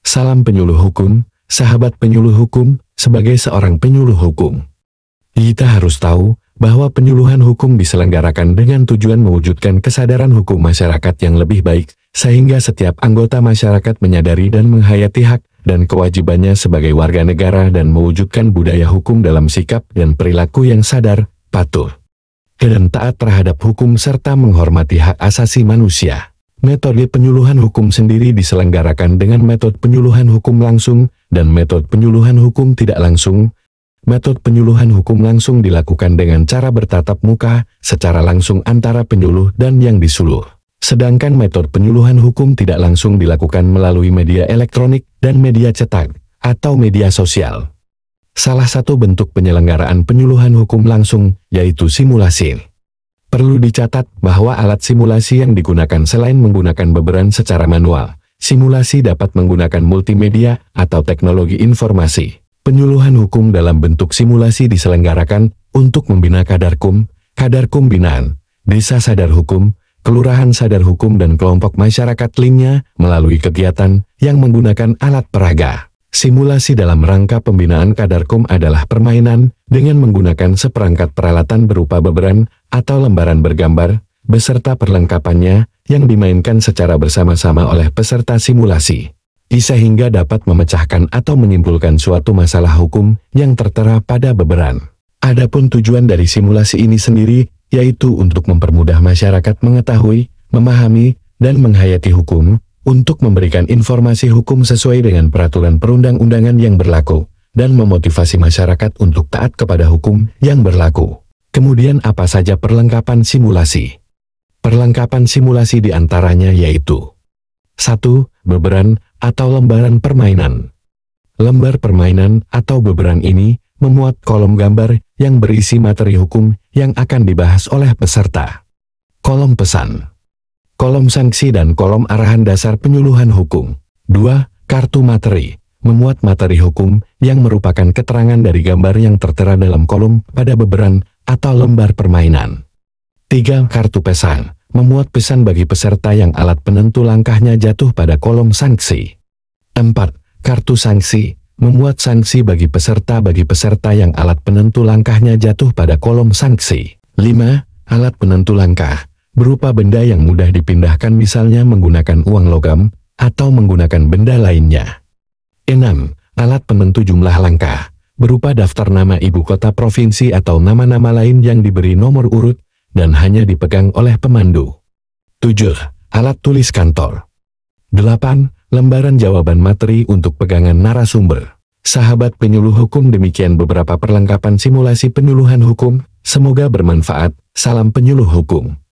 Salam penyuluh hukum, sahabat penyuluh hukum. Sebagai seorang penyuluh hukum, kita harus tahu bahwa penyuluhan hukum diselenggarakan dengan tujuan mewujudkan kesadaran hukum masyarakat yang lebih baik, sehingga setiap anggota masyarakat menyadari dan menghayati hak dan kewajibannya sebagai warga negara dan mewujudkan budaya hukum dalam sikap dan perilaku yang sadar, patuh, dan taat terhadap hukum serta menghormati hak asasi manusia. Metode penyuluhan hukum sendiri diselenggarakan dengan metode penyuluhan hukum langsung dan metode penyuluhan hukum tidak langsung. Metode penyuluhan hukum langsung dilakukan dengan cara bertatap muka secara langsung antara penyuluh dan yang disuluh. Sedangkan metode penyuluhan hukum tidak langsung dilakukan melalui media elektronik dan media cetak atau media sosial. Salah satu bentuk penyelenggaraan penyuluhan hukum langsung yaitu simulasi. Perlu dicatat bahwa alat simulasi yang digunakan selain menggunakan beberan secara manual, simulasi dapat menggunakan multimedia atau teknologi informasi. Penyuluhan hukum dalam bentuk simulasi diselenggarakan untuk membina kadarkum binaan, desa sadar hukum, kelurahan sadar hukum dan kelompok masyarakat lainnya melalui kegiatan yang menggunakan alat peraga. Simulasi dalam rangka pembinaan kadarkum adalah permainan dengan menggunakan seperangkat peralatan berupa beberan atau lembaran bergambar, beserta perlengkapannya yang dimainkan secara bersama-sama oleh peserta simulasi, sehingga dapat memecahkan atau menyimpulkan suatu masalah hukum yang tertera pada beberan. Adapun tujuan dari simulasi ini sendiri, yaitu untuk mempermudah masyarakat mengetahui, memahami, dan menghayati hukum, untuk memberikan informasi hukum sesuai dengan peraturan perundang-undangan yang berlaku, dan memotivasi masyarakat untuk taat kepada hukum yang berlaku. Kemudian apa saja perlengkapan simulasi? Perlengkapan simulasi diantaranya yaitu 1. Beberan atau lembaran permainan. Lembar permainan atau beberan ini memuat kolom gambar yang berisi materi hukum yang akan dibahas oleh peserta. Kolom pesan, kolom sanksi dan kolom arahan dasar penyuluhan hukum. 2. Kartu materi, memuat materi hukum yang merupakan keterangan dari gambar yang tertera dalam kolom pada beberan atau lembar permainan. 3. Kartu pesan, memuat pesan bagi peserta yang alat penentu langkahnya jatuh pada kolom sanksi. 4. Kartu sanksi, memuat sanksi bagi peserta yang alat penentu langkahnya jatuh pada kolom sanksi. 5. Alat penentu langkah, berupa benda yang mudah dipindahkan misalnya menggunakan uang logam, atau menggunakan benda lainnya. 6. Alat penentu jumlah langkah, berupa daftar nama ibu kota provinsi atau nama-nama lain yang diberi nomor urut, dan hanya dipegang oleh pemandu. 7. Alat tulis kantor. 8. Lembaran jawaban materi untuk pegangan narasumber. Sahabat penyuluh hukum, demikian beberapa perlengkapan simulasi penyuluhan hukum, semoga bermanfaat. Salam penyuluh hukum.